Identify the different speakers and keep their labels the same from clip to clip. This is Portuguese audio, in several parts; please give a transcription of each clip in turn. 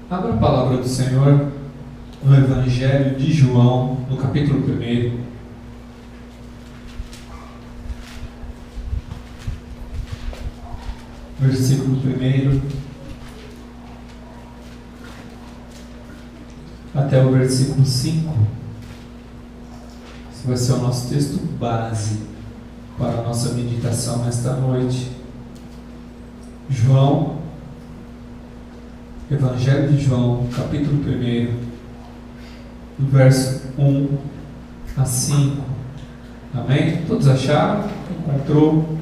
Speaker 1: Abra a palavra do Senhor no Evangelho de João, no capítulo 1. Versículo 1 até o versículo 5. Esse vai ser o nosso texto base para a nossa meditação nesta noite. Evangelho de João, capítulo 1, do verso 1 a 5. Amém? Todos acharam? Encontrou?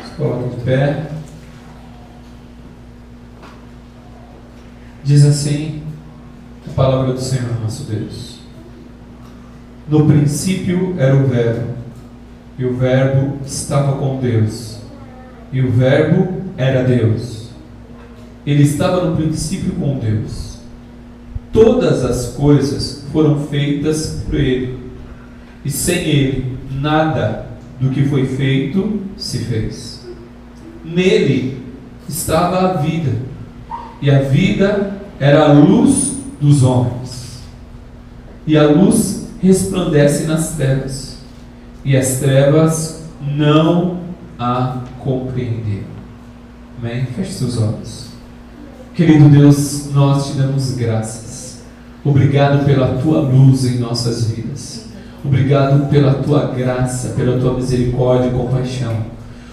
Speaker 1: Se coloca de pé. Diz assim a palavra do Senhor nosso Deus: No princípio era o Verbo, e o Verbo estava com Deus, e o Verbo era Deus. Ele estava no princípio com Deus. Todas as coisas foram feitas por Ele, e sem Ele nada do que foi feito se fez. Nele estava a vida, e a vida era a luz dos homens. E a luz resplandece nas trevas, e as trevas não a compreenderam. Amém? Feche seus olhos. Querido Deus, nós te damos graças. Obrigado pela tua luz em nossas vidas. Obrigado pela tua graça, pela tua misericórdia e compaixão.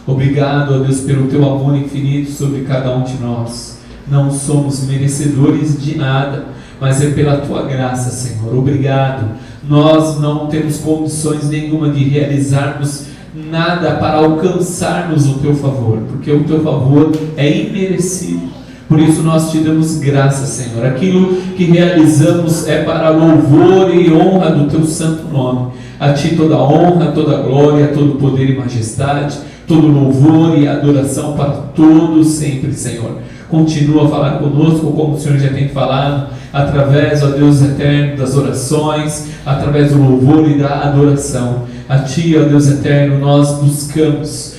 Speaker 1: Obrigado, ó Deus, pelo teu amor infinito sobre cada um de nós. Não somos merecedores de nada, mas é pela tua graça, Senhor. Obrigado. Nós não temos condições nenhuma de realizarmos nada para alcançarmos o teu favor, porque o teu favor é imerecido. Por isso nós te damos graça, Senhor. Aquilo que realizamos é para louvor e honra do teu santo nome. A ti toda honra, toda glória, todo poder e majestade, todo louvor e adoração para todos sempre, Senhor. Continua a falar conosco como o Senhor já tem falado, através, ó Deus eterno, das orações, através do louvor e da adoração. A ti, ó Deus eterno, nós buscamos,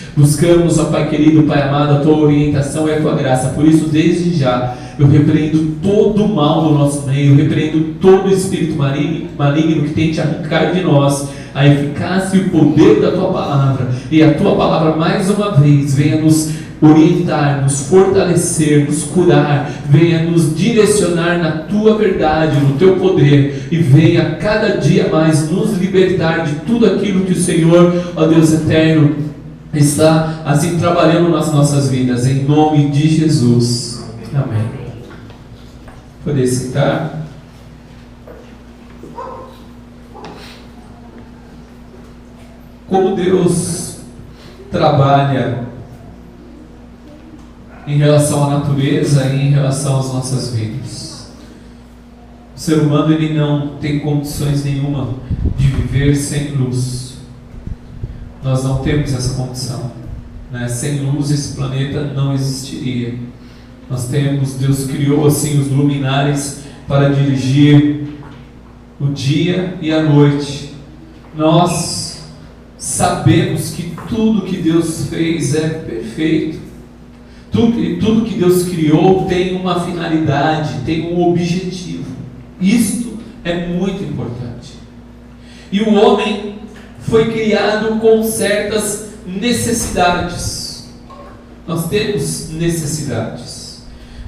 Speaker 1: ó Pai querido, Pai amado, a tua orientação e a tua graça. Por isso, desde já, eu repreendo todo o mal do nosso meio, eu repreendo todo o espírito maligno que tente arrancar de nós a eficácia e o poder da tua palavra. E a tua palavra, mais uma vez, venha nos orientar, nos fortalecer, nos curar, venha nos direcionar na tua verdade, no teu poder, e venha cada dia mais nos libertar de tudo aquilo que o Senhor, ó Deus eterno, está assim trabalhando nas nossas vidas, em nome de Jesus. Amém. Poder sentar. Como Deus trabalha em relação à natureza e em relação às nossas vidas. O ser humano, ele não tem condições nenhuma de viver sem luz. Nós não temos essa condição, né? Sem luz esse planeta não existiria. Deus criou assim os luminares para dirigir o dia e a noite. Nós sabemos que tudo que Deus fez é perfeito. Tudo que Deus criou tem uma finalidade, tem um objetivo. Isto é muito importante. E o homem foi criado com certas necessidades. Nós temos necessidades.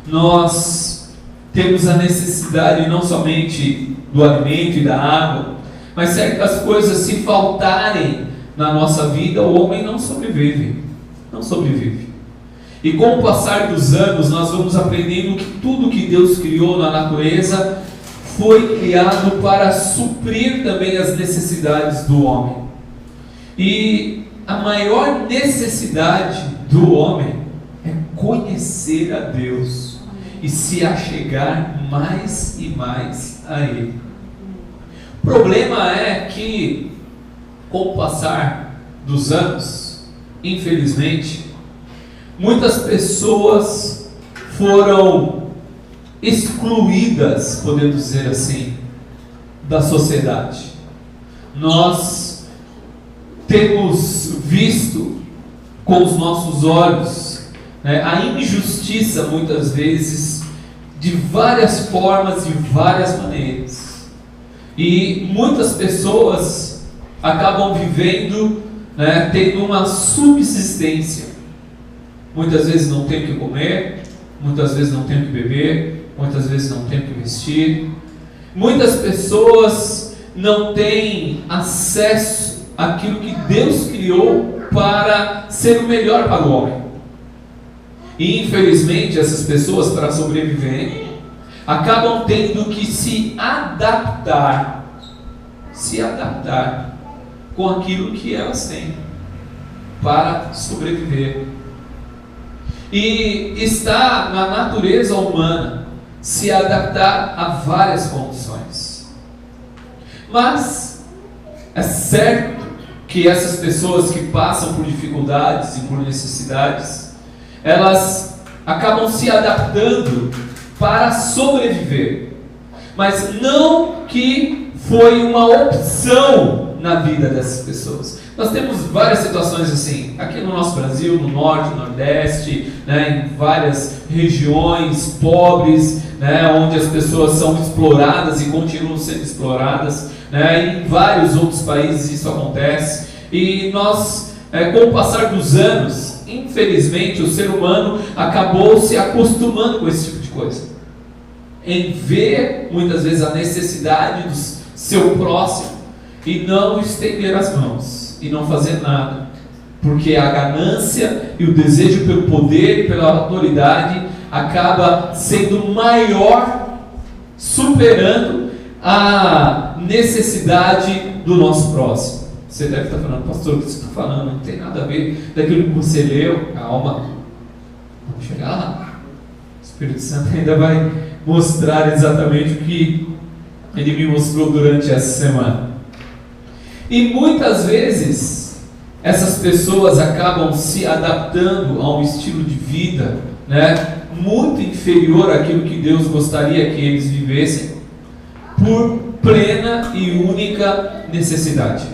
Speaker 1: Nós temos a necessidade não somente do alimento e da água, mas certas coisas, se faltarem na nossa vida, o homem não sobrevive. Não sobrevive. E com o passar dos anos, nós vamos aprendendo que tudo que Deus criou na natureza foi criado para suprir também as necessidades do homem. E a maior necessidade do homem é conhecer a Deus e se achegar mais e mais a Ele. O problema é que, com o passar dos anos, infelizmente, muitas pessoas foram excluídas, podemos dizer assim, da sociedade. Nós temos visto com os nossos olhos, né, a injustiça muitas vezes de várias formas, de várias maneiras. E muitas pessoas acabam vivendo, tendo uma subsistência. Muitas vezes não tem o que comer, muitas vezes não tem o que beber, muitas vezes não tem o que vestir. Muitas pessoas não têm acesso àquilo que Deus criou para ser o melhor para o homem. E infelizmente essas pessoas, para sobreviverem, acabam tendo que se adaptar com aquilo que elas têm para sobreviver. E está na natureza humana se adaptar a várias condições. Mas é certo que essas pessoas que passam por dificuldades e por necessidades, elas acabam se adaptando para sobreviver. Mas não que foi uma opção na vida dessas pessoas. Nós temos várias situações assim, aqui no nosso Brasil, no Norte, no Nordeste, em várias regiões pobres, onde as pessoas são exploradas e continuam sendo exploradas, em vários outros países isso acontece, e nós, com o passar dos anos, infelizmente o ser humano acabou se acostumando com esse tipo de coisa, em ver muitas vezes a necessidade do seu próximo e não estender as mãos e não fazer nada, porque a ganância e o desejo pelo poder e pela autoridade acaba sendo maior, superando a necessidade do nosso próximo. Você deve estar falando, pastor, o que você está falando? Não tem nada a ver daquilo que você leu. Calma, vamos chegar lá. O Espírito Santo ainda vai mostrar exatamente o que ele me mostrou durante essa semana. E muitas vezes essas pessoas acabam se adaptando a um estilo de vida, muito inferior àquilo que Deus gostaria que eles vivessem, por plena e única necessidade.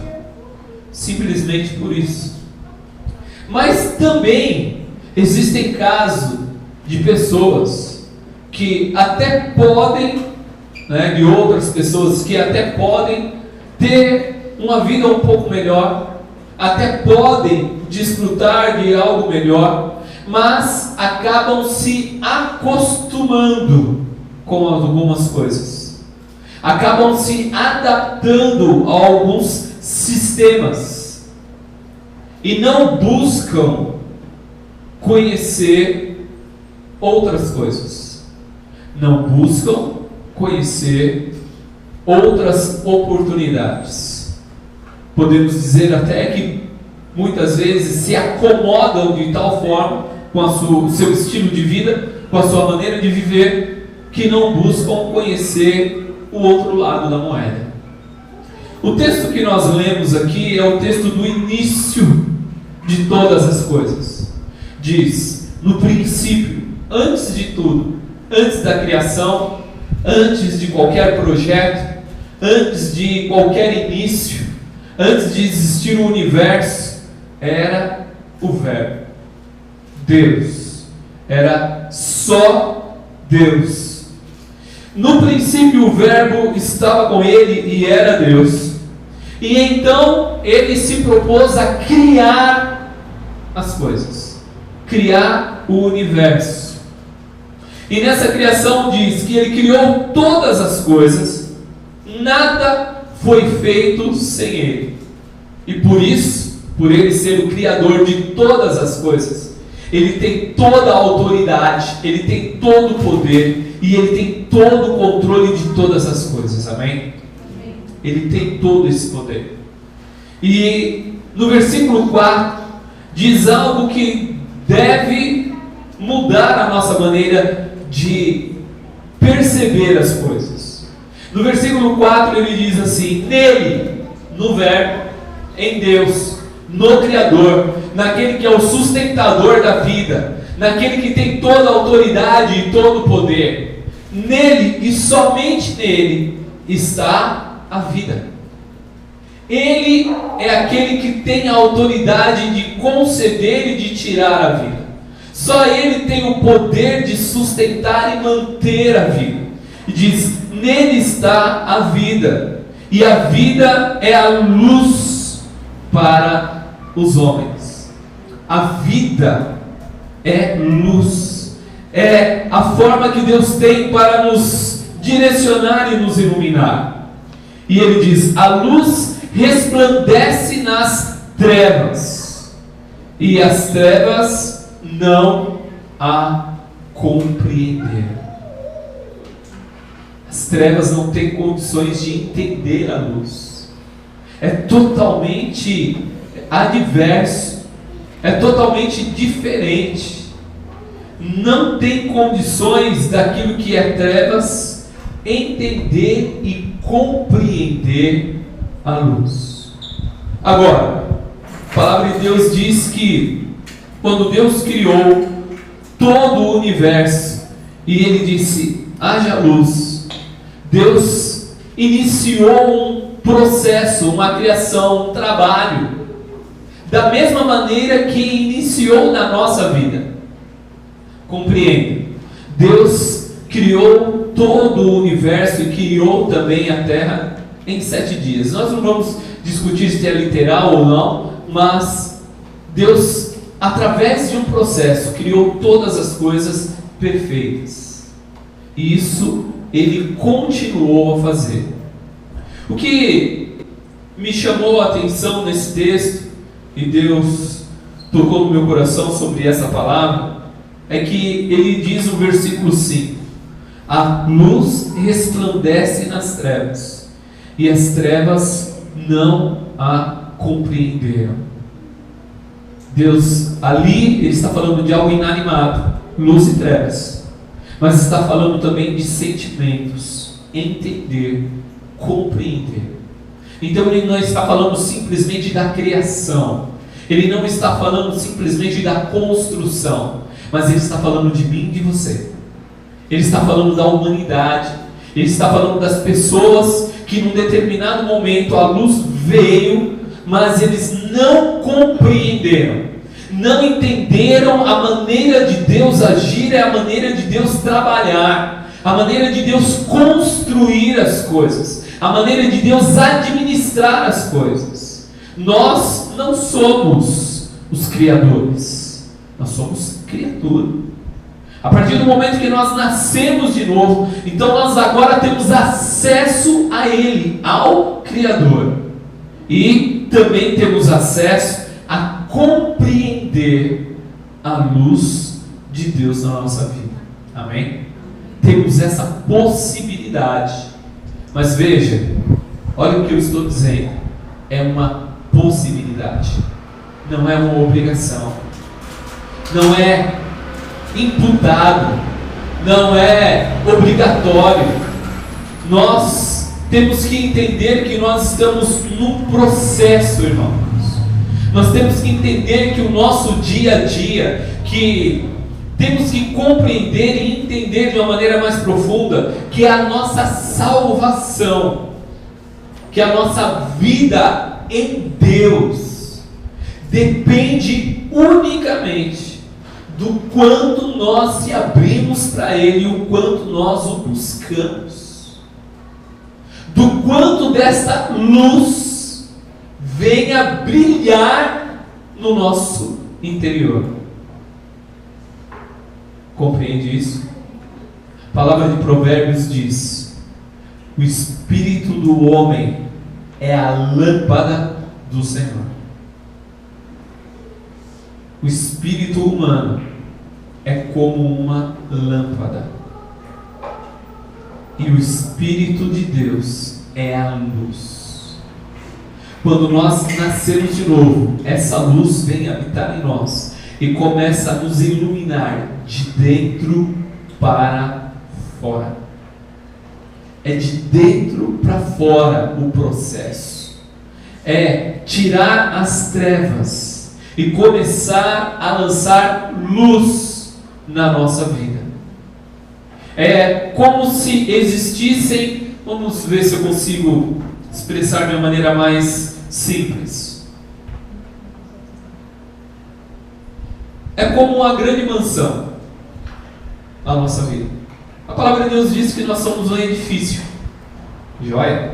Speaker 1: Simplesmente por isso. Mas também existem casos de pessoas que até podem, de outras pessoas que até podem ter uma vida um pouco melhor, até podem desfrutar de algo melhor, mas acabam se acostumando com algumas coisas, acabam se adaptando a alguns sistemas e não buscam conhecer outras coisas, não buscam conhecer outras oportunidades. Podemos dizer até que muitas vezes se acomodam de tal forma com o seu estilo de vida, com a sua maneira de viver, que não buscam conhecer o outro lado da moeda. O texto que nós lemos aqui é o texto do início de todas as coisas. Diz, no princípio, antes de tudo, antes da criação, antes de qualquer projeto, antes de qualquer início, antes de existir o universo, era o Verbo, Deus, era só Deus. No princípio o Verbo estava com ele e era Deus, e então ele se propôs a criar as coisas, criar o universo. E nessa criação diz que ele criou todas as coisas, nada foi feito sem ele. E por isso, por ele ser o Criador de todas as coisas, ele tem toda a autoridade, ele tem todo o poder e ele tem todo o controle de todas as coisas. Amém? Ele tem todo esse poder. E no versículo 4 diz algo que deve mudar a nossa maneira de perceber as coisas. No versículo 4 ele diz assim: nele, no Verbo, em Deus, no Criador, naquele que é o sustentador da vida, naquele que tem toda a autoridade e todo o poder, nele e somente nele está a vida. Ele é aquele que tem a autoridade de conceder e de tirar a vida. Só Ele tem o poder de sustentar e manter a vida. E diz: nele está a vida, e a vida é a luz para os homens. A vida é luz, é a forma que Deus tem para nos direcionar e nos iluminar. E Ele diz: a luz resplandece nas trevas, e as trevas não a compreenderam. As trevas não têm condições de entender a luz. É totalmente adverso, é totalmente diferente. Não tem condições daquilo que é trevas entender e compreender a luz. Agora, a palavra de Deus diz que quando Deus criou todo o universo e Ele disse: haja luz, Deus iniciou um processo, uma criação, um trabalho, da mesma maneira que iniciou na nossa vida. Compreenda, Deus criou todo o universo e criou também a terra em 7 dias. Nós não vamos discutir se é literal ou não, mas Deus, através de um processo, criou todas as coisas perfeitas. E isso Ele continuou a fazer. O que me chamou a atenção nesse texto, e Deus tocou no meu coração sobre essa palavra, é que Ele diz no versículo 5: a luz resplandece nas trevas, e as trevas não a compreenderam. Deus, ali, Ele está falando de algo inanimado, luz e trevas, mas está falando também de sentimentos, entender, compreender. Então Ele não está falando simplesmente da criação, Ele não está falando simplesmente da construção, mas Ele está falando de mim e de você. Ele está falando da humanidade, Ele está falando das pessoas que num determinado momento a luz veio, mas eles não compreenderam, não entenderam a maneira de Deus agir, a maneira de Deus trabalhar, a maneira de Deus construir as coisas, a maneira de Deus administrar as coisas. Nós não somos os criadores, nós somos criatura. A partir do momento que nós nascemos de novo, então nós agora temos acesso a Ele, ao Criador. E também temos acesso a compreender a luz de Deus na nossa vida. Amém? Temos essa possibilidade. Mas veja, olha o que eu estou dizendo. É uma possibilidade. Não é uma obrigação. Não é imputado, não é obrigatório. Nós temos que entender que nós estamos num processo, irmãos. Nós temos que entender que o nosso dia a dia, que temos que compreender e entender de uma maneira mais profunda, que a nossa salvação, que a nossa vida em Deus depende unicamente do quanto nós se abrimos para Ele, o quanto nós o buscamos, do quanto desta luz venha brilhar no nosso interior. Compreende isso? A palavra de Provérbios diz: o espírito do homem é a lâmpada do Senhor. O espírito humano é como uma lâmpada, e o Espírito de Deus é a luz. Quando nós nascemos de novo, essa luz vem habitar em nós e começa a nos iluminar de dentro para fora. É de dentro para fora o processo. É tirar as trevas e começar a lançar luz na nossa vida. É como se existissem, vamos ver se eu consigo expressar de uma maneira mais simples. é como uma grande mansão, a nossa vida. A palavra de Deus diz que nós somos um edifício. Joia?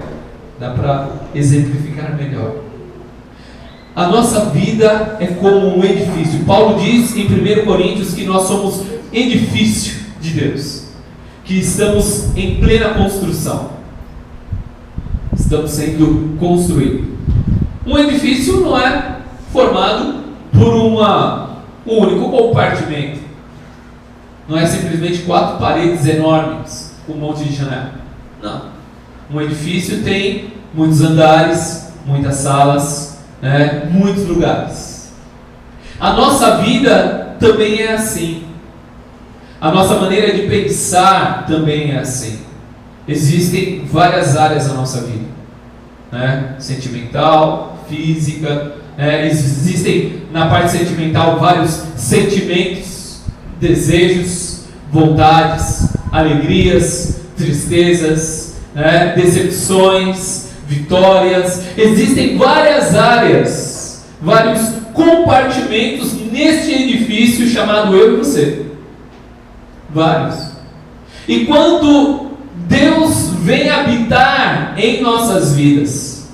Speaker 1: Dá para exemplificar melhor. A nossa vida é como um edifício. Paulo diz em 1 Coríntios que nós somos edifício de Deus, que estamos em plena construção, estamos sendo construídos. Um edifício não é formado por um único compartimento, não é simplesmente 4 paredes enormes com um monte de janela. Não, um edifício tem muitos andares, muitas salas, muitos lugares. A nossa vida também é assim. A nossa maneira de pensar também é assim. Existem várias áreas da nossa vida, sentimental, física, existem na parte sentimental vários sentimentos, desejos, vontades, alegrias, tristezas, decepções, vitórias. Existem várias áreas, vários compartimentos neste edifício chamado eu e você. Vários. E quando Deus vem habitar em nossas vidas,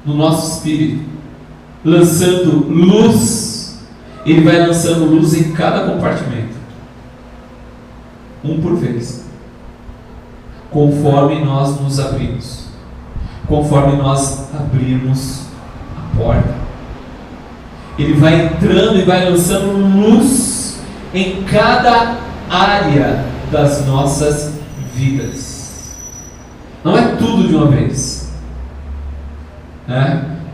Speaker 1: no nosso espírito, lançando luz, Ele vai lançando luz em cada compartimento, um por vez, conforme nós nos abrimos, conforme nós abrirmos a porta. Ele vai entrando e vai lançando luz em cada área das nossas vidas. Não é tudo de uma vez,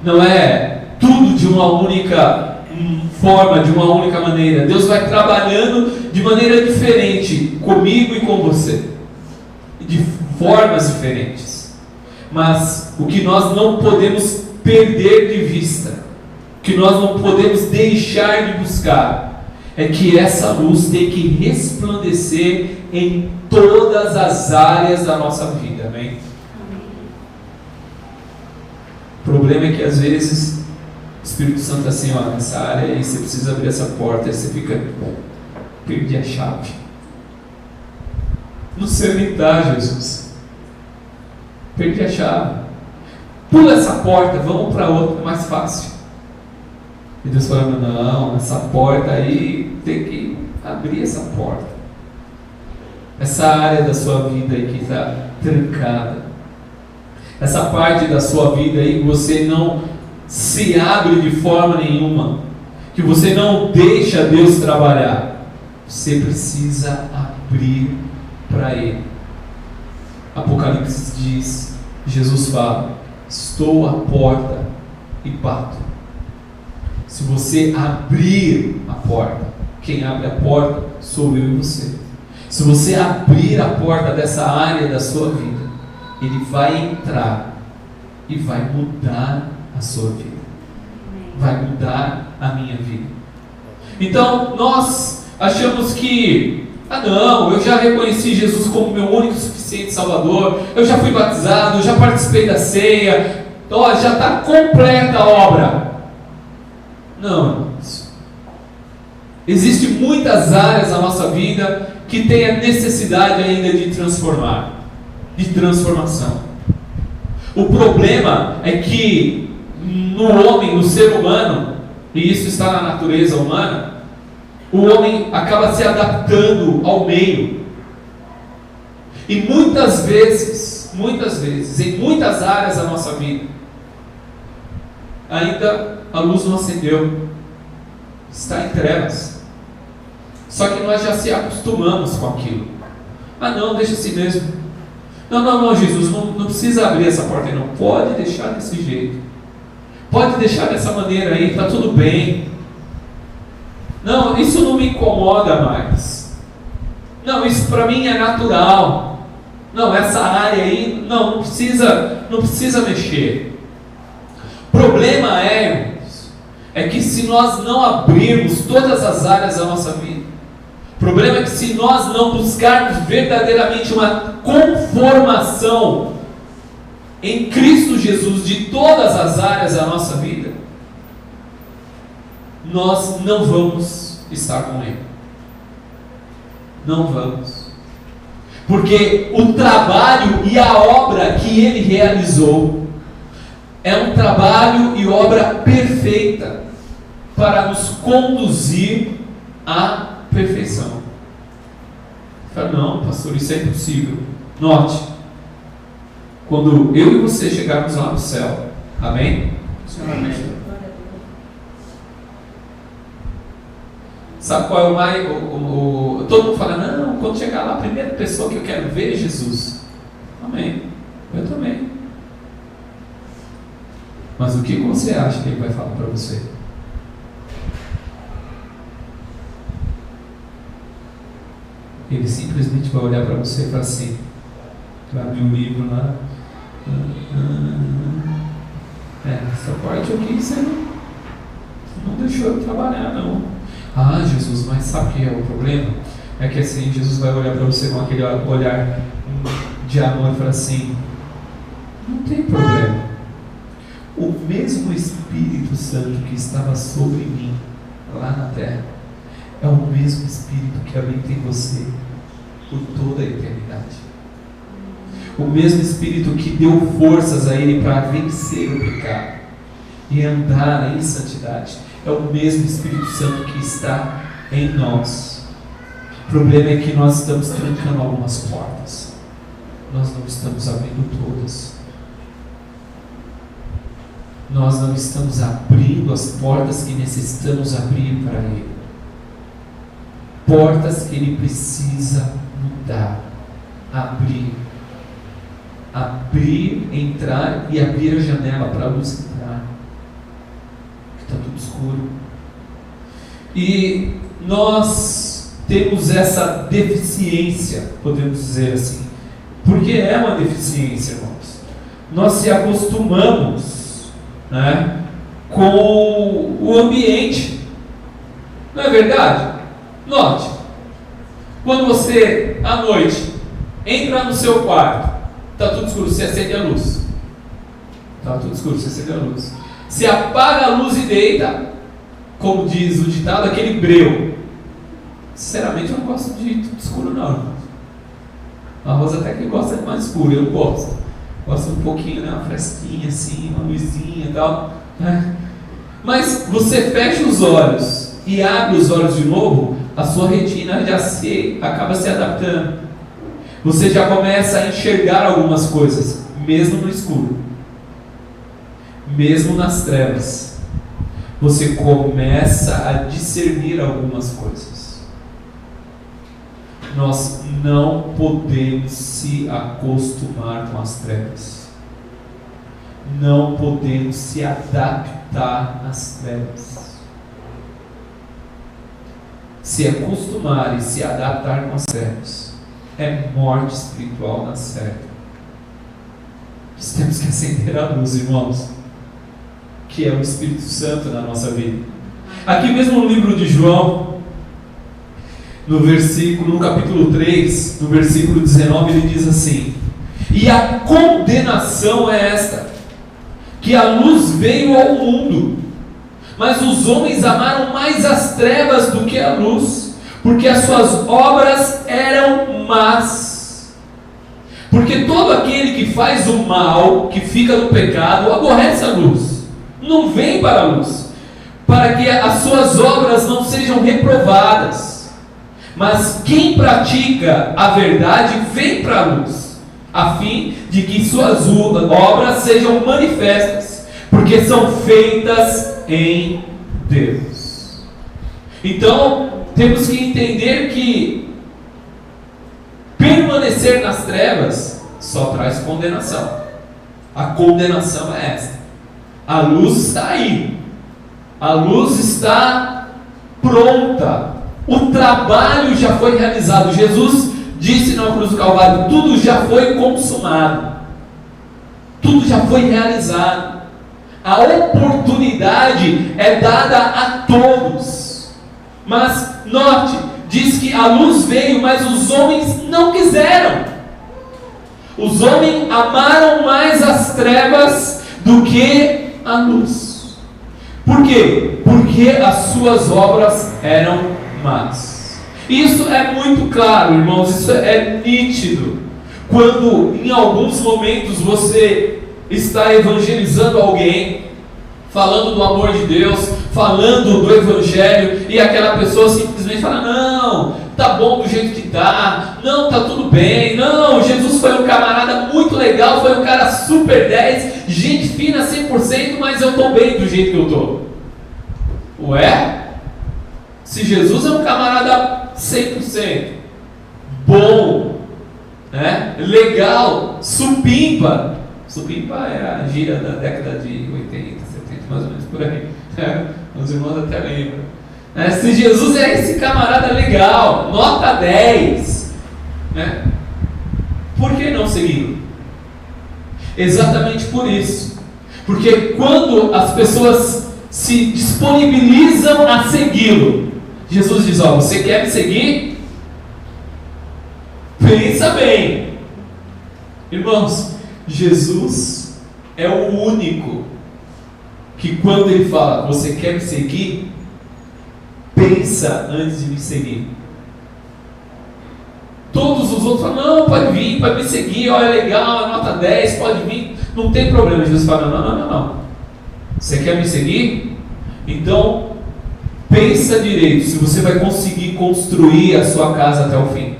Speaker 1: não é tudo de uma única forma, de uma única maneira. Deus vai trabalhando de maneira diferente comigo e com você, de formas diferentes. Mas o que nós não podemos perder de vista, o que nós não podemos deixar de buscar, é que essa luz tem que resplandecer em todas as áreas da nossa vida. Amém? O problema é que às vezes o Espírito Santo está assim, nessa área aí você precisa abrir essa porta, aí você fica, perdi a chave. Não sei onde está, Jesus. Perdi a chave. Pula essa porta, vamos para outra, mais fácil. E Deus falando, não, essa porta aí tem que abrir essa porta. Essa área da sua vida aí que está trancada, essa parte da sua vida aí que você não se abre de forma nenhuma, que você não deixa Deus trabalhar, você precisa abrir para Ele. Apocalipse diz, Jesus fala, estou à porta e bato. Se você abrir a porta, quem abre a porta sou eu e você. Se você abrir a porta dessa área da sua vida, Ele vai entrar e vai mudar a sua vida, vai mudar a minha vida. Então nós achamos que, não, eu já reconheci Jesus como meu único e suficiente Salvador, eu já fui batizado, já participei da ceia, já está completa a obra. Não, irmãos. Existem muitas áreas da nossa vida que têm a necessidade ainda de transformar, de transformação. O problema é que no homem, no ser humano, e isso está na natureza humana, o homem acaba se adaptando ao meio. E muitas vezes, em muitas áreas da nossa vida, ainda a luz não acendeu, está em trevas. Só que nós já se acostumamos com aquilo. Não, deixa assim mesmo. Não, Jesus, não precisa abrir essa porta aí, não. Pode deixar desse jeito. Pode deixar dessa maneira aí, está tudo bem. Não, isso não me incomoda mais. Não, isso para mim é natural. Não, essa área aí, não precisa mexer. O problema é que se nós não abrirmos todas as áreas da nossa vida, o problema é que se nós não buscarmos verdadeiramente uma conformação em Cristo Jesus de todas as áreas da nossa vida, nós não vamos estar com Ele. Não vamos. Porque o trabalho e a obra que Ele realizou é um trabalho e obra perfeita para nos conduzir à perfeição. Fala, não, pastor, isso é impossível. Note, quando eu e você chegarmos lá no céu, amém? Amém. Sabe qual é o mais... todo mundo fala, não, quando chegar lá, a primeira pessoa que eu quero ver é Jesus. Amém. Eu também. Mas o que você acha que Ele vai falar para você? Ele simplesmente vai olhar para você e falar assim, vai abrir um livro lá, essa parte aqui você não deixou eu trabalhar, não. Ah, Jesus, mas sabe o que é o problema? É que assim, Jesus vai olhar para você com aquele olhar de amor e falar assim, não tem problema. O mesmo Espírito Santo que estava sobre mim, lá na terra, é o mesmo Espírito que habita em você por toda a eternidade. O mesmo Espírito que deu forças a Ele para vencer o pecado e andar em santidade, é o mesmo Espírito Santo que está em nós. O problema é que nós estamos trancando algumas portas, nós não estamos abrindo todas. Nós não estamos abrindo as portas que necessitamos abrir para Ele. Portas que Ele precisa mudar, abrir, entrar e abrir a janela para a luz entrar, que está tudo escuro. E nós temos essa deficiência, podemos dizer assim, porque é uma deficiência, irmãos. Nós se acostumamos, né, com o ambiente, não é verdade? Note, quando você, à noite, entra no seu quarto, está tudo escuro, você acende a luz. Está tudo escuro, você acende a luz. Você apaga a luz e deita, como diz o ditado, aquele breu. Sinceramente, eu não gosto de tudo escuro, não. A Rosa até que gosta de mais escuro, eu gosto. Gosto um pouquinho, né, uma fresquinha assim, uma luzinha e tal. Né? Mas você fecha os olhos e abre os olhos de novo, a sua retina já acaba se adaptando. Você já começa a enxergar algumas coisas, mesmo no escuro, mesmo nas trevas. Você começa a discernir algumas coisas. Nós não podemos se acostumar com as trevas. Não podemos se adaptar às trevas. Se acostumar e se adaptar com as trevas é morte espiritual na certa. Nós temos que acender a luz, irmãos, que é o Espírito Santo na nossa vida. Aqui mesmo no livro de João, no capítulo 3, no versículo 19, ele diz assim: e a condenação é esta, que a luz veio ao mundo, mas os homens amaram mais as trevas do que a luz, porque as suas obras eram más. Porque todo aquele que faz o mal, que fica no pecado, aborrece a luz, não vem para a luz, para que as suas obras não sejam reprovadas. Mas quem pratica a verdade vem para a luz, a fim de que suas obras sejam manifestas, porque são feitas em Deus. Então, temos que entender que permanecer nas trevas só traz condenação. A condenação é esta. A luz está aí. A luz está pronta. O trabalho já foi realizado. Jesus disse na cruz do Calvário: tudo já foi consumado. Tudo já foi realizado. A oportunidade é dada a todos. Mas note, diz que a luz veio, mas os homens não quiseram. Os homens amaram mais as trevas do que a luz. Por quê? Porque as suas obras eram mais. Isso é muito claro, irmãos, isso é nítido. Quando em alguns momentos você está evangelizando alguém, falando do amor de Deus, falando do Evangelho, e aquela pessoa simplesmente fala: não, tá bom do jeito que tá, não, tá tudo bem, não, Jesus foi um camarada muito legal, foi um cara super 10, gente fina 100%, mas eu tô bem do jeito que eu tô. Ué? Se Jesus é um camarada 100%, bom, né? Legal, supimpa é a gíria da década de 80, 70, mais ou menos por aí, os irmãos até lembram, né? Se Jesus é esse camarada legal, nota 10, né? Por que não segui-lo? Exatamente por isso, porque quando as pessoas se disponibilizam a segui-lo, Jesus diz: ó, você quer me seguir? Pensa bem. Irmãos, Jesus é o único que, quando ele fala: você quer me seguir? Pensa antes de me seguir. Todos os outros falam: não, pode vir, pode me seguir, olha, é legal, é nota 10, pode vir, não tem problema. Jesus fala: não. Você quer me seguir? Então, pensa direito se você vai conseguir construir a sua casa até o fim.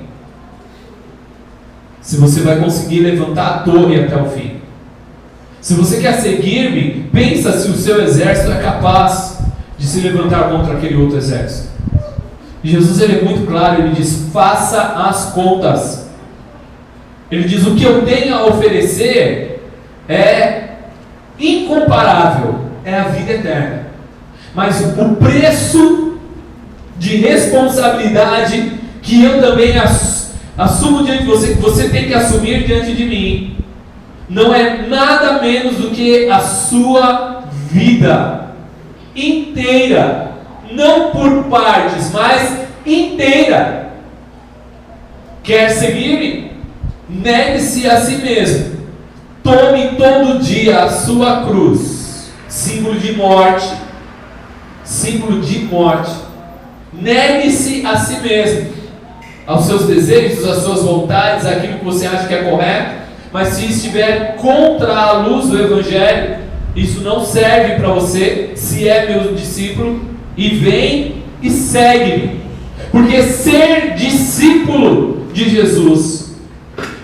Speaker 1: Se você vai conseguir levantar a torre até o fim. Se você quer seguir-me, pensa se o seu exército é capaz de se levantar contra aquele outro exército. E Jesus, ele é muito claro, ele diz: faça as contas. Ele diz: o que eu tenho a oferecer é incomparável, é a vida eterna. Mas o preço de responsabilidade que eu também assumo diante de você, que você tem que assumir diante de mim, não é nada menos do que a sua vida inteira, não por partes, mas inteira. Quer seguir-me? Negue-se a si mesmo, tome todo dia a sua cruz, símbolo de morte, negue-se a si mesmo, aos seus desejos, às suas vontades, aquilo que você acha que é correto, mas se estiver contra a luz do Evangelho, isso não serve para você, se é meu discípulo, e vem e segue-me. Porque ser discípulo de Jesus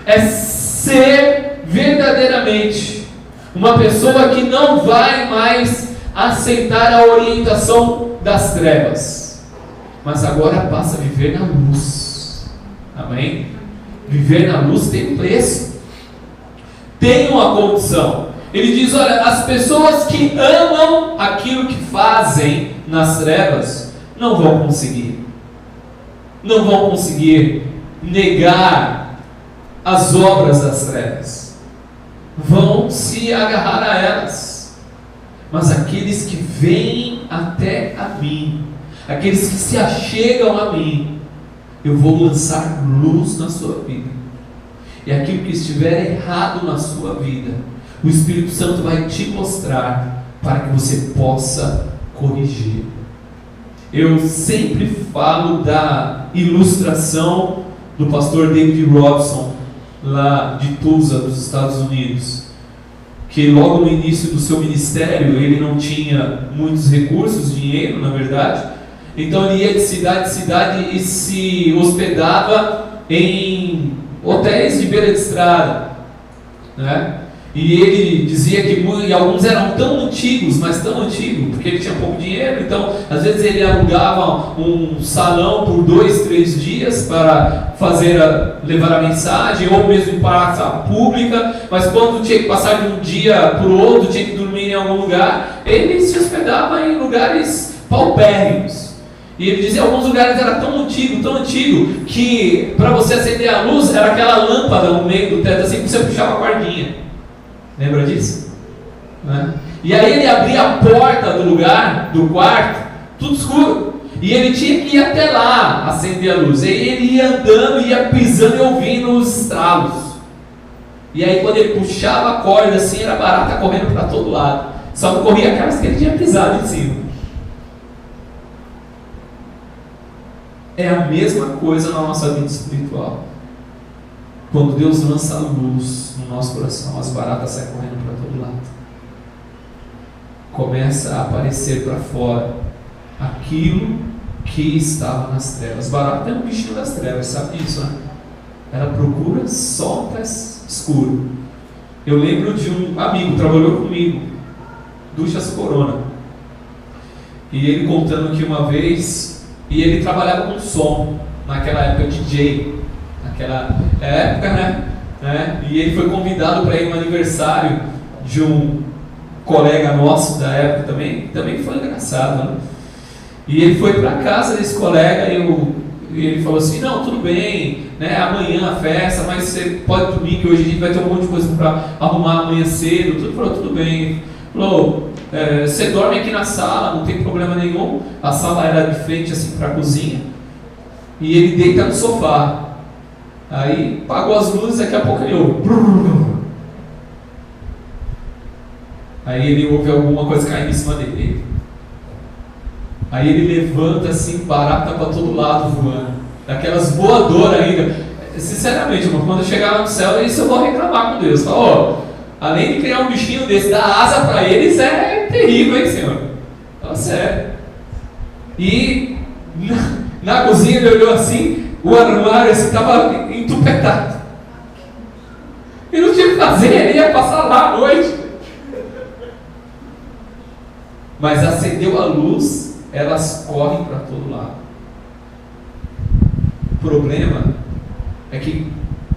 Speaker 1: é ser verdadeiramente uma pessoa que não vai mais aceitar a orientação das trevas, mas agora passa a viver na luz. Amém? Viver na luz tem um preço, tem uma condição. Ele diz: olha, as pessoas que amam aquilo que fazem nas trevas não vão conseguir negar as obras das trevas, vão se agarrar a elas. Mas aqueles que vêm até a mim, aqueles que se achegam a mim, eu vou lançar luz na sua vida. E aquilo que estiver errado na sua vida, o Espírito Santo vai te mostrar para que você possa corrigir. Eu sempre falo da ilustração do pastor David Robson, lá de Tulsa, dos Estados Unidos, que logo no início do seu ministério, ele não tinha muitos recursos, dinheiro na verdade, então ele ia de cidade em cidade e se hospedava em hotéis de beira de estrada, né? E ele dizia que alguns eram tão antigos, mas tão antigos, porque ele tinha pouco dinheiro, então às vezes ele alugava um salão por 2, 3 dias para levar a mensagem, ou mesmo em praça pública, mas quando tinha que passar de um dia para o outro, tinha que dormir em algum lugar, ele se hospedava em lugares paupérrimos. E ele dizia que alguns lugares era tão antigo, que para você acender a luz, era aquela lâmpada no meio do teto, assim que você puxava a cordinha. Lembra disso? Né? E aí ele abria a porta do lugar, do quarto, tudo escuro. E ele tinha que ir até lá acender a luz. E aí ele ia andando, ia pisando e ouvindo os estalos. E aí quando ele puxava a corda assim, era barata correndo para todo lado. Só não corria aquelas que ele tinha pisado em cima. É a mesma coisa na nossa vida espiritual. Quando Deus lança luz no nosso coração, as baratas saem correndo para todo lado. Começa a aparecer para fora aquilo que estava nas trevas. Barata é um bichinho das trevas, sabe disso, né? Ela procura só para escuro. Eu lembro de um amigo, trabalhou comigo, Duchas Corona. E ele contando que uma vez, e ele trabalhava com som, naquela época DJ, naquela época, né? E ele foi convidado para ir no aniversário de um colega nosso da época também foi engraçado, né? E ele foi para casa desse colega e ele falou assim: não, tudo bem, né? Amanhã a festa, mas você pode dormir que hoje a gente vai ter um monte de coisa para arrumar amanhã cedo. Tudo falou, tudo bem. Falou, você dorme aqui na sala, não tem problema nenhum. A sala era de frente assim para a cozinha. E ele deita no sofá. Aí apagou as luzes, daqui a pouco ele ouve. Aí ele ouve alguma coisa caindo em cima dele. Aí ele levanta assim, barata para todo lado voando. Daquelas voadoras ainda. Sinceramente, irmão, quando eu chegar lá no céu, isso eu vou reclamar com Deus. Fala, além de criar um bichinho desse, dar asa para eles, é terrível, hein, Senhor? Fala sério. E na cozinha ele olhou assim, o armário estava entupetado. E não tinha o que fazer, ele ia passar lá à noite. Mas acendeu a luz, elas correm para todo lado. O problema é que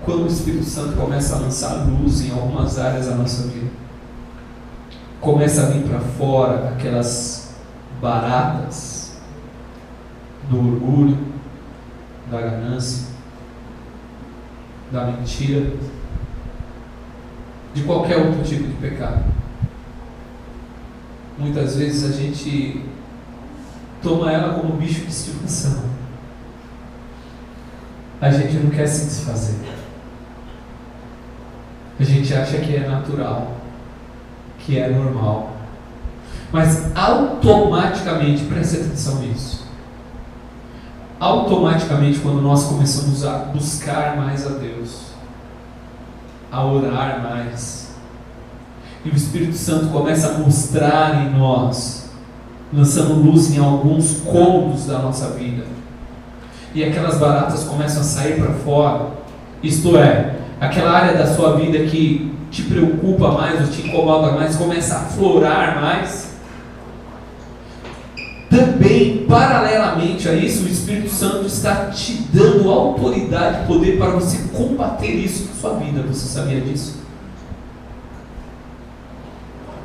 Speaker 1: quando o Espírito Santo começa a lançar luz em algumas áreas da nossa vida, começa a vir para fora aquelas baratas do orgulho, da ganância, da mentira, de qualquer outro tipo de pecado. Muitas vezes a gente toma ela como bicho de estimação. A gente não quer se desfazer. A gente acha que é natural, que é normal. Mas automaticamente, preste atenção nisso. Automaticamente, quando nós começamos a buscar mais a Deus, a orar mais, e o Espírito Santo começa a mostrar em nós, lançando luz em alguns cômodos da nossa vida, e aquelas baratas começam a sair para fora, isto é, aquela área da sua vida que te preocupa mais, ou te incomoda mais, começa a aflorar mais. Também, paralelamente a isso, o Espírito Santo está te dando autoridade e poder para você combater isso na sua vida. Você sabia disso?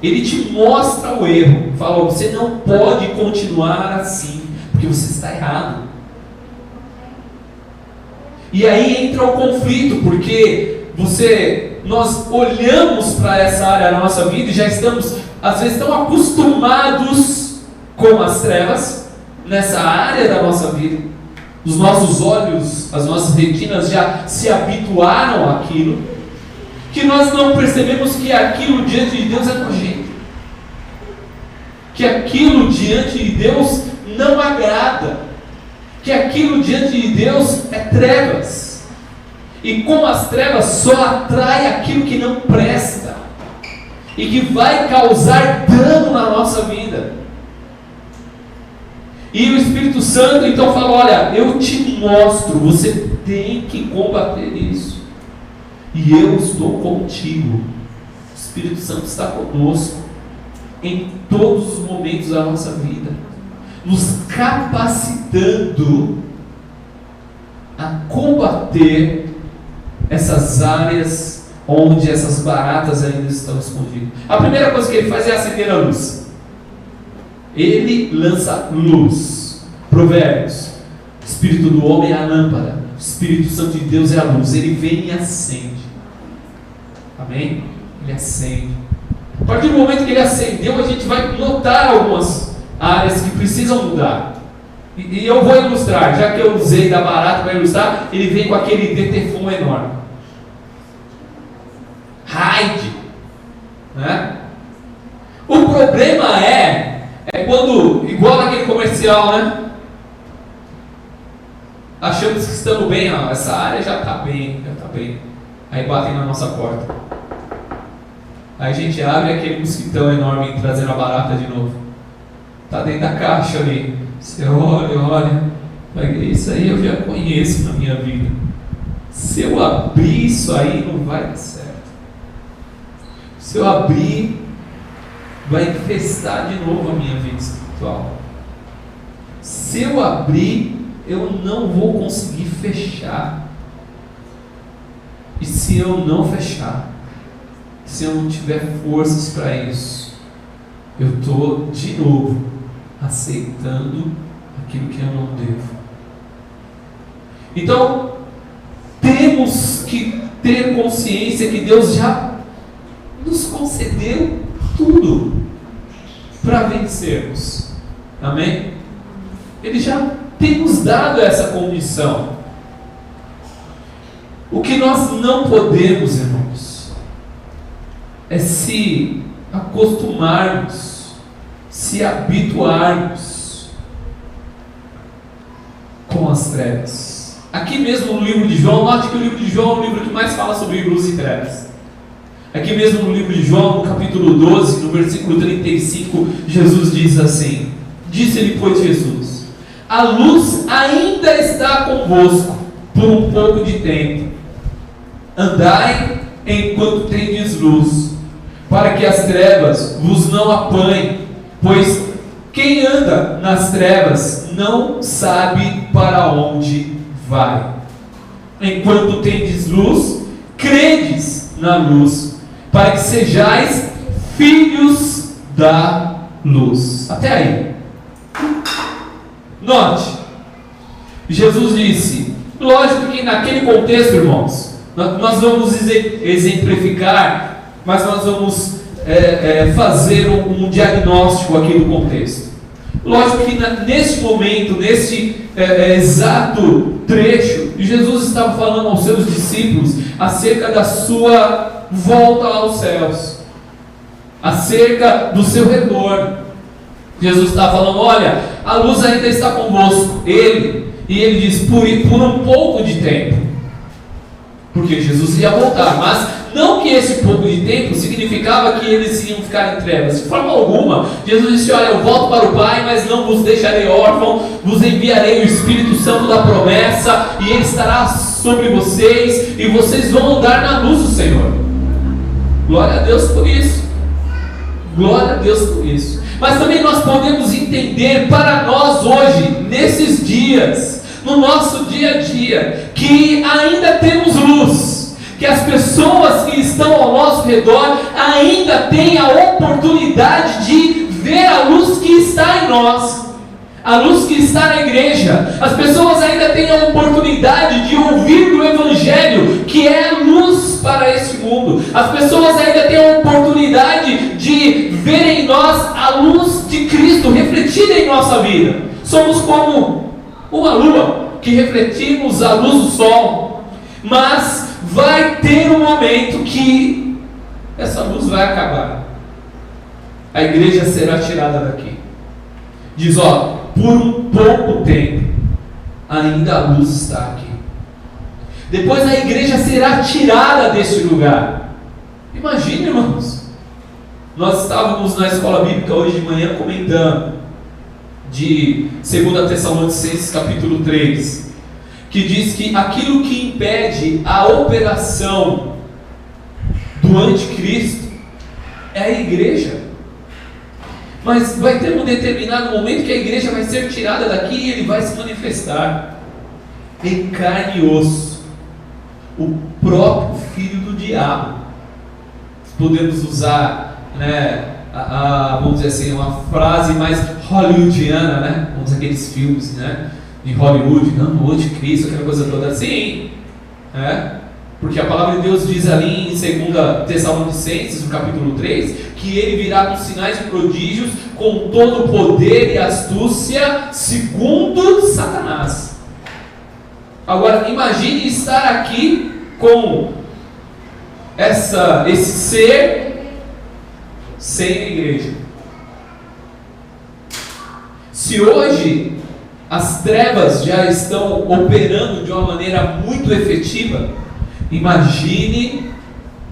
Speaker 1: Ele te mostra o erro, fala, você não pode continuar assim, porque você está errado. E aí entra o conflito, porque nós olhamos para essa área da nossa vida e já estamos, às vezes, tão acostumados com as trevas, nessa área da nossa vida. Os nossos olhos, as nossas retinas já se habituaram àquilo, que nós não percebemos que aquilo diante de Deus é nojento, que aquilo diante de Deus não agrada, que aquilo diante de Deus é trevas, e com as trevas só atrai aquilo que não presta, e que vai causar dano na nossa vida. E o Espírito Santo então fala, olha, eu te mostro, você tem que combater isso. E eu estou contigo. O Espírito Santo está conosco em todos os momentos da nossa vida, nos capacitando a combater essas áreas onde essas baratas ainda estão escondidas. A primeira coisa que ele faz é acender a luz. Ele lança luz. Provérbios: o Espírito do homem é a lâmpada, o Espírito Santo de Deus é a luz. Ele vem e acende. Amém? Ele acende. A partir do momento que ele acendeu, a gente vai notar algumas áreas que precisam mudar. E eu vou ilustrar, já que eu usei da barata para ilustrar, ele vem com aquele detefon enorme. Raid, né? O problema é quando, igual naquele comercial, né? achamos que estamos bem, essa área já está bem, aí batem na nossa porta, aí a gente abre aquele mosquitão enorme trazendo a barata de novo, está dentro da caixa ali, você olha, isso aí eu já conheço na minha vida, se eu abrir isso aí não vai dar certo, se eu abrir vai infestar de novo a minha vida espiritual, se eu abrir eu não vou conseguir fechar, e se eu não fechar, se eu não tiver forças para isso, eu estou de novo aceitando aquilo que eu não devo. Então temos que ter consciência que Deus já nos concedeu tudo para vencermos, amém? Ele já tem nos dado essa condição. O que nós não podemos, irmãos, é se acostumarmos, se habituarmos com as trevas. Aqui mesmo no livro de João, note que o livro de João é o livro que mais fala sobre luz e trevas. Aqui mesmo no livro de João, no capítulo 12, no versículo 35, Jesus diz assim: disse-lhe, pois, Jesus: a luz ainda está convosco por um pouco de tempo. Andai enquanto tendes luz, para que as trevas vos não apanhem, pois quem anda nas trevas não sabe para onde vai. Enquanto tendes luz, credes na luz, para que sejais filhos da luz. Até aí. Note, Jesus disse, lógico que naquele contexto, irmãos, nós vamos exemplificar, mas nós vamos fazer um diagnóstico aqui do contexto. Lógico que neste momento, neste exato trecho, Jesus estava falando aos seus discípulos acerca da sua volta aos céus, acerca do seu retorno. Jesus está falando, olha, a luz ainda está convosco, e ele diz, por um pouco de tempo, porque Jesus ia voltar, mas não que esse pouco de tempo significava que eles iam ficar em trevas, de forma alguma. Jesus disse, olha, eu volto para o Pai, mas não vos deixarei órfão, vos enviarei o Espírito Santo da promessa, e ele estará sobre vocês, e vocês vão andar na luz do Senhor. Glória a Deus por isso, glória a Deus por isso. Mas também nós podemos entender para nós hoje, nesses dias, no nosso dia a dia, que ainda temos luz, que as pessoas que estão ao nosso redor ainda têm a oportunidade de ver a luz que está em nós, a luz que está na igreja. As pessoas ainda têm a oportunidade de ouvir do Evangelho, que é a luz para este mundo. As pessoas ainda têm a oportunidade de ver em nós a luz de Cristo refletida em nossa vida. Somos como uma lua que refletimos a luz do sol, mas vai ter um momento que essa luz vai acabar, a igreja será tirada daqui. Diz, ó, por um pouco tempo ainda a luz está aqui, depois a igreja será tirada deste lugar. Imagine, irmãos, nós estávamos na escola bíblica hoje de manhã comentando de 2 Tessalonicenses capítulo 3, que diz que aquilo que impede a operação do anticristo é a igreja. Mas vai ter um determinado momento que a igreja vai ser tirada daqui e ele vai se manifestar em carne e osso, o próprio filho do diabo. Podemos usar, né, vamos dizer assim, uma frase mais hollywoodiana, né? Vamos dizer, aqueles filmes, né, de Hollywood, não, o anticristo, aquela coisa toda assim, porque a palavra de Deus diz ali em 2 Tessalonicenses, no capítulo 3, que ele virá com sinais e prodígios, com todo o poder e astúcia, segundo Satanás. Agora, imagine estar aqui com esse ser sem a igreja. Se hoje as trevas já estão operando de uma maneira muito efetiva, imagine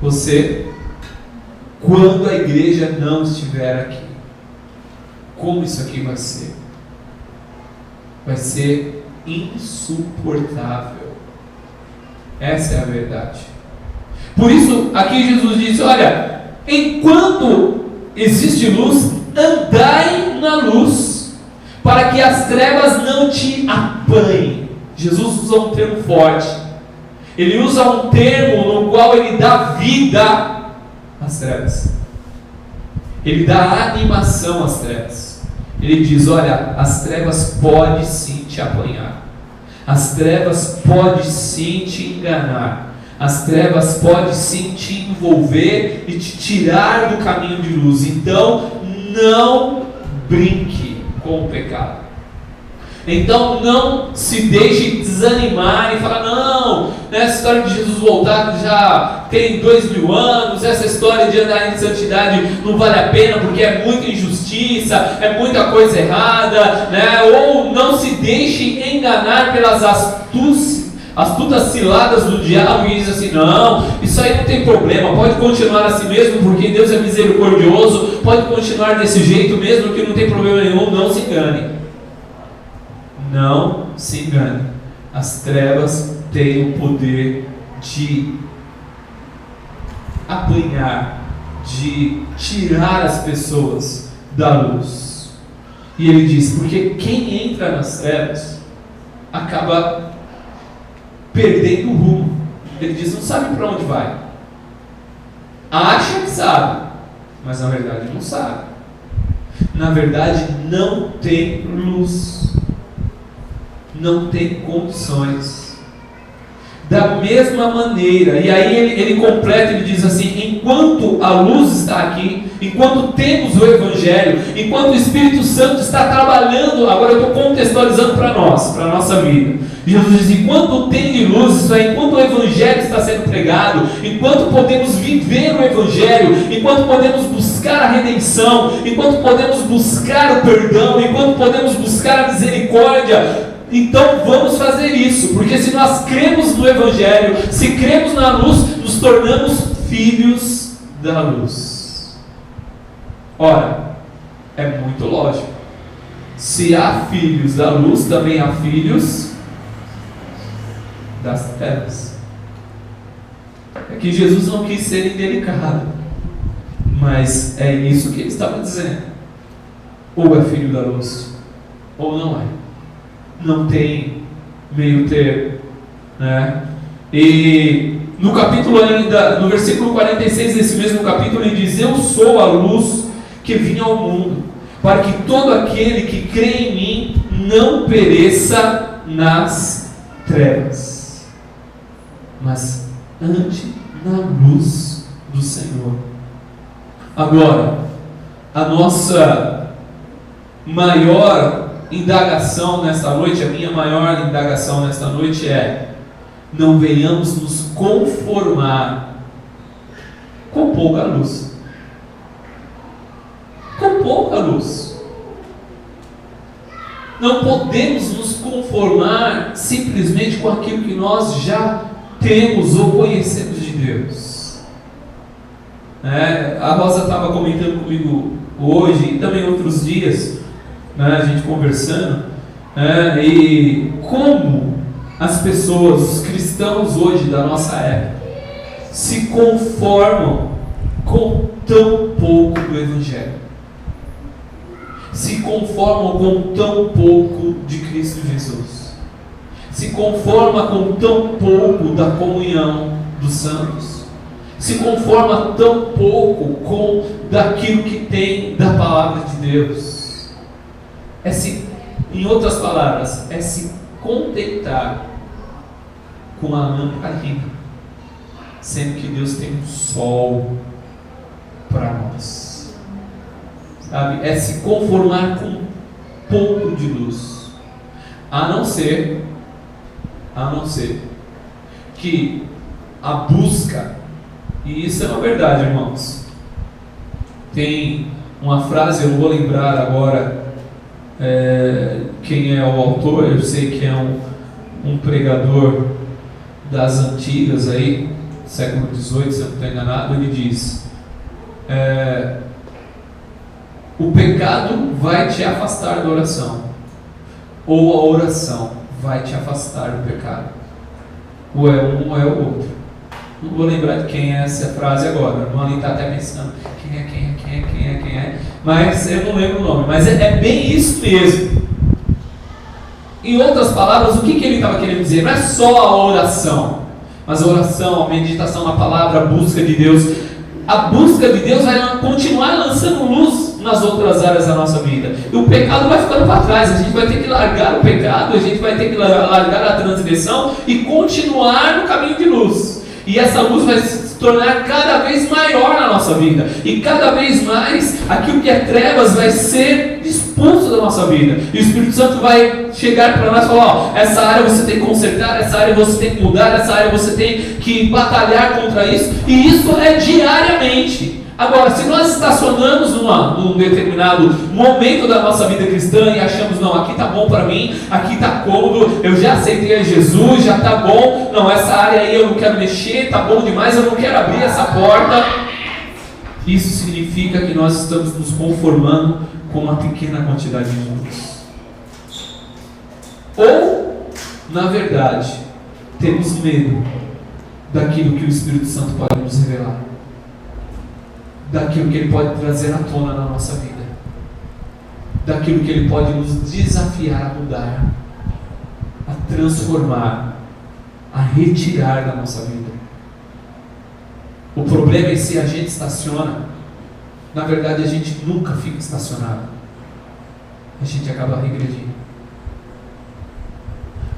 Speaker 1: você quando a igreja não estiver aqui. Como isso aqui vai ser? Vai ser insuportável. Essa é a verdade. Por isso, aqui Jesus diz: olha, enquanto existe luz, andai na luz, para que as trevas não te apanhem. Jesus usa um termo forte. Ele usa um termo no qual ele dá vida às trevas. Ele dá animação às trevas. Ele diz: olha, as trevas podem sim te apanhar. As trevas podem sim te enganar. As trevas podem sim te envolver e te tirar do caminho de luz. Então, não brinque com o pecado. Então, não se deixe desanimar e falar: não, essa história de Jesus voltar já tem 2000 anos, essa história de andar em santidade não vale a pena porque é muita injustiça, é muita coisa errada, né? Ou não se deixe enganar pelas astutas ciladas do diabo e diz assim: não, isso aí não tem problema, pode continuar assim mesmo porque Deus é misericordioso, pode continuar desse jeito mesmo que não tem problema nenhum. Não se engane. Não se engane. As trevas têm o poder de apanhar, de tirar as pessoas da luz. E ele diz: porque quem entra nas trevas acaba perdendo o rumo. Ele diz: não sabe para onde vai. Acha que sabe, mas na verdade não sabe. Na verdade não tem luz. Não tem condições. Da mesma maneira, e aí ele completa, ele diz assim: enquanto a luz está aqui, enquanto temos o Evangelho, enquanto o Espírito Santo está trabalhando, agora eu estou contextualizando para nós, para a nossa vida. Jesus diz: enquanto tem luz, isso é, enquanto o Evangelho está sendo pregado, enquanto podemos viver o Evangelho, enquanto podemos buscar a redenção, enquanto podemos buscar o perdão, enquanto podemos buscar a misericórdia, então vamos fazer isso, porque se nós cremos no Evangelho, se cremos na luz, nos tornamos filhos da luz. Ora, é muito lógico. Se há filhos da luz, também há filhos das trevas. É que Jesus não quis ser indelicado, mas é isso que ele estava dizendo. Ou é filho da luz, ou não é. Não tem meio termo, né? E no capítulo ainda, no versículo 46 desse mesmo capítulo, ele diz: eu sou a luz que vim ao mundo, para que todo aquele que crê em mim não pereça nas trevas, mas ande na luz do Senhor. Agora, a nossa maior indagação nesta noite, a minha maior indagação nesta noite é: não venhamos nos conformar com pouca luz. Com pouca luz. Não podemos nos conformar simplesmente com aquilo que nós já temos ou conhecemos de Deus. A Rosa estava comentando comigo hoje e também outros dias, a gente conversando, e como as pessoas, os cristãos hoje da nossa época, se conformam com tão pouco do Evangelho, se conformam com tão pouco de Cristo Jesus, se conforma com tão pouco da comunhão dos santos, se conforma tão pouco com daquilo que tem da palavra de Deus. Em outras palavras, é se contentar com a lamparina, sendo que Deus tem um sol para nós, sabe? É se conformar com pouco de luz, a não ser que a busca, e isso é uma verdade, irmãos. Tem uma frase, eu não vou lembrar agora quem é o autor. Eu sei que é um pregador das antigas aí, século XVIII, se eu não estou enganado. Ele diz: o pecado vai te afastar da oração, ou a oração vai te afastar do pecado. Ou é um ou é o outro. Não vou lembrar de quem é essa frase agora. O irmão ali está até pensando quem é. Mas eu não lembro o nome. Mas é bem isso mesmo. Em outras palavras, o que ele estava querendo dizer? Não é só a oração, mas a oração, a meditação na palavra, a busca de Deus. A busca de Deus vai continuar lançando luz nas outras áreas da nossa vida. E o pecado vai ficando para trás. A gente vai ter que largar o pecado, a gente vai ter que largar a transgressão e continuar no caminho de luz. E essa luz vai se tornar cada vez maior na nossa vida. E cada vez mais aquilo que é trevas vai ser expulso da nossa vida. E o Espírito Santo vai chegar para nós e falar: essa área você tem que consertar, essa área você tem que mudar, essa área você tem que batalhar contra isso. E isso é diariamente. Agora, se nós estacionamos num determinado momento da nossa vida cristã e achamos: não, aqui está bom para mim, aqui está cômodo, eu já aceitei a Jesus, já está bom, não, essa área aí eu não quero mexer, está bom demais, eu não quero abrir essa porta. Isso significa que nós estamos nos conformando com uma pequena quantidade de luz. Ou, na verdade, temos medo daquilo que o Espírito Santo pode nos revelar, daquilo que Ele pode trazer à tona na nossa vida, daquilo que Ele pode nos desafiar a mudar, a transformar, a retirar da nossa vida. O problema é se a gente estaciona. Na verdade, a gente nunca fica estacionado. A gente acaba regredindo.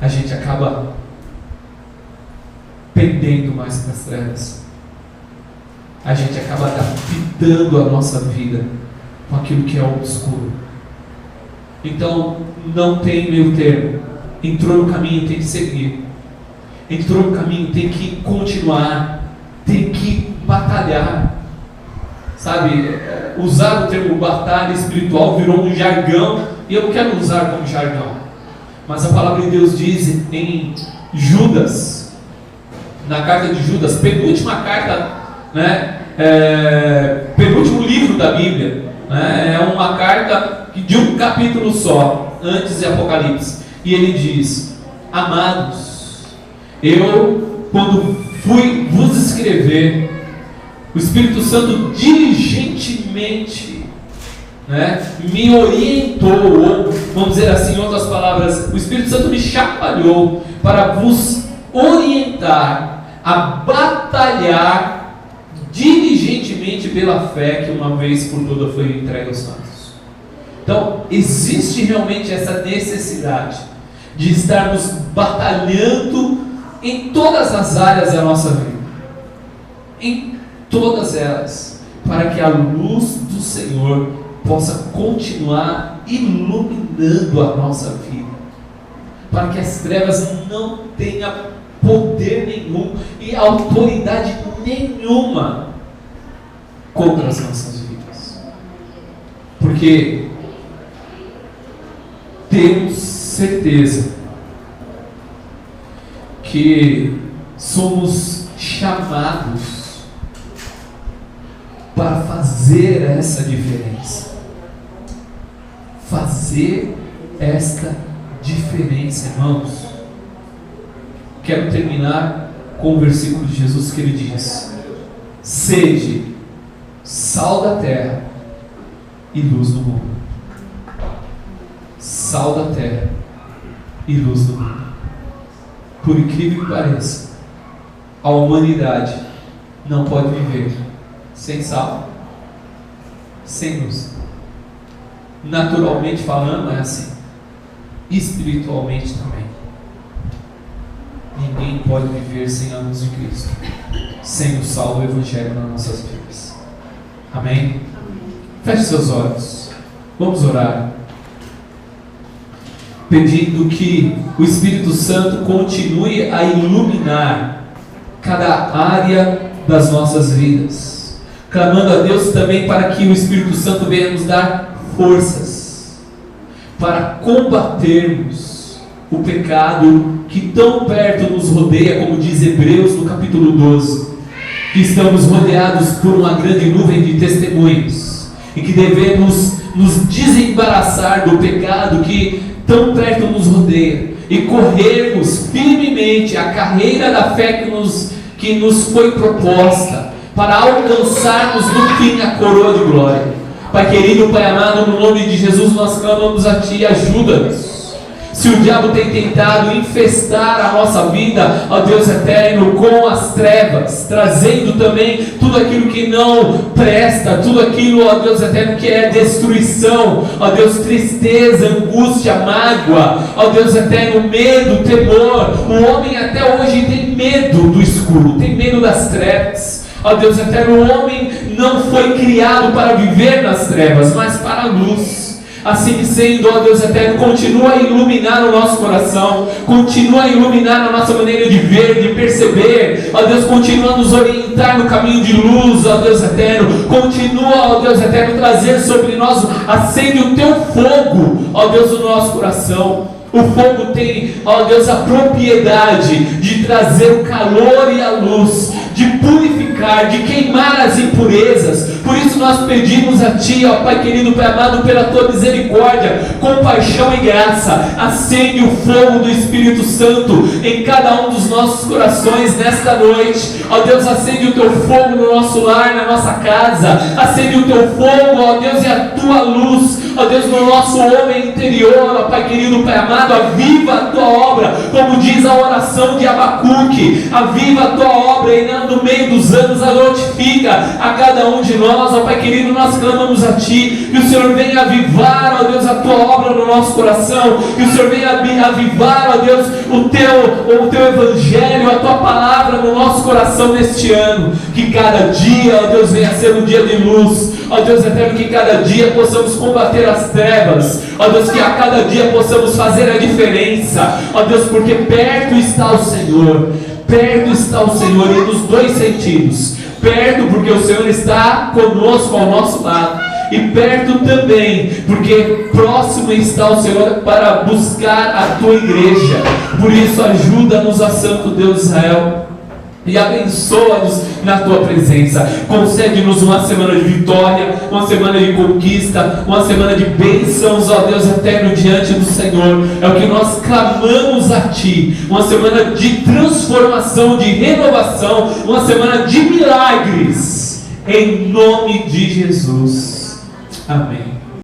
Speaker 1: A gente acaba pendendo mais para as trevas. A gente acaba adaptando a nossa vida com aquilo que é obscuro. Então, não tem meio termo. Entrou no caminho, tem que seguir. Entrou no caminho, tem que continuar. Tem que batalhar. Sabe, usar o termo batalha espiritual virou um jargão. E eu não quero usar como jargão. Mas a palavra de Deus diz em Judas, na carta de Judas, penúltima carta, né? Penúltimo livro da Bíblia, né? É uma carta de um capítulo só, antes de Apocalipse. E ele diz: amados, eu, quando fui vos escrever, o Espírito Santo diligentemente, né, me orientou, ou vamos dizer assim, em outras palavras, o Espírito Santo me chacoalhou para vos orientar a batalhar diligentemente pela fé que uma vez por toda foi entregue aos santos. Então, existe realmente essa necessidade de estarmos batalhando em todas as áreas da nossa vida, em todas elas, para que a luz do Senhor possa continuar iluminando a nossa vida, para que as trevas não tenham poder nenhum e autoridade nenhuma contra as nossas vidas, porque temos certeza que somos chamados para fazer essa diferença. Fazer esta diferença, irmãos. Quero terminar com o versículo de Jesus que ele diz: sede sal da terra e luz do mundo. Sal da terra e luz do mundo. Por incrível que pareça, a humanidade não pode viver sem sal, sem luz. Naturalmente falando é assim, espiritualmente também. Ninguém pode viver sem a luz de Cristo, sem o sal do Evangelho nas nossas vidas. Amém? Feche seus olhos, vamos orar, pedindo que o Espírito Santo continue a iluminar cada área das nossas vidas, clamando a Deus também para que o Espírito Santo venha nos dar forças, para combatermos o pecado que tão perto nos rodeia, como diz Hebreus no capítulo 12, que estamos rodeados por uma grande nuvem de testemunhos, e que devemos nos desembaraçar do pecado que tão perto nos rodeia, e corrermos firmemente a carreira da fé que nos foi proposta, para alcançarmos no fim a coroa de glória. Pai querido, Pai amado, no nome de Jesus nós clamamos a Ti, ajuda-nos. Se o diabo tem tentado infestar a nossa vida, ó Deus eterno, com as trevas, trazendo também tudo aquilo que não presta, tudo aquilo, ó Deus eterno, que é destruição, ó Deus, tristeza, angústia, mágoa, ó Deus eterno, medo, temor. O homem até hoje tem medo do escuro, tem medo das trevas. Ó Deus eterno, o homem não foi criado para viver nas trevas, mas para a luz. Assim sendo, ó Deus eterno, continua a iluminar o nosso coração, continua a iluminar a nossa maneira de ver, de perceber, ó Deus, continua a nos orientar no caminho de luz, ó Deus eterno, continua, ó Deus eterno, trazer sobre nós, acende o Teu fogo, ó Deus, no nosso coração. O fogo tem, ó Deus, a propriedade de trazer o calor e a luz, de purificar, de queimar as impurezas. Por isso nós pedimos a Ti, ó Pai querido, Pai amado, pela Tua misericórdia, compaixão e graça, acende o fogo do Espírito Santo em cada um dos nossos corações nesta noite. Ó Deus, acende o Teu fogo no nosso lar, na nossa casa, acende o Teu fogo, ó Deus, e a Tua luz, ó Deus, no nosso homem interior, ó Pai querido, Pai amado, aviva a Tua obra, como diz a oração de Abacuque, aviva a Tua obra e no meio dos anos a notifica a cada um de nós, ó Pai querido, nós clamamos a Ti, que o Senhor venha avivar, ó Deus, a Tua obra no nosso coração, que o Senhor venha avivar, ó Deus, o Teu Evangelho, a Tua palavra no nosso coração neste ano, que cada dia, ó Deus, venha ser um dia de luz, ó Deus eterno, que cada dia possamos combater as trevas, ó Deus, que a cada dia possamos fazer a diferença, ó Deus, porque perto está o Senhor, perto está o Senhor, e nos dois sentidos, perto porque o Senhor está conosco ao nosso lado, e perto também porque próximo está o Senhor para buscar a Tua igreja. Por isso ajuda-nos, a Santo Deus de Israel, e abençoa-nos na Tua presença. Concede-nos uma semana de vitória, uma semana de conquista, uma semana de bênçãos, ó Deus eterno, diante do Senhor. É o que nós clamamos a Ti. Uma semana de transformação, de renovação, uma semana de milagres, em nome de Jesus. Amém.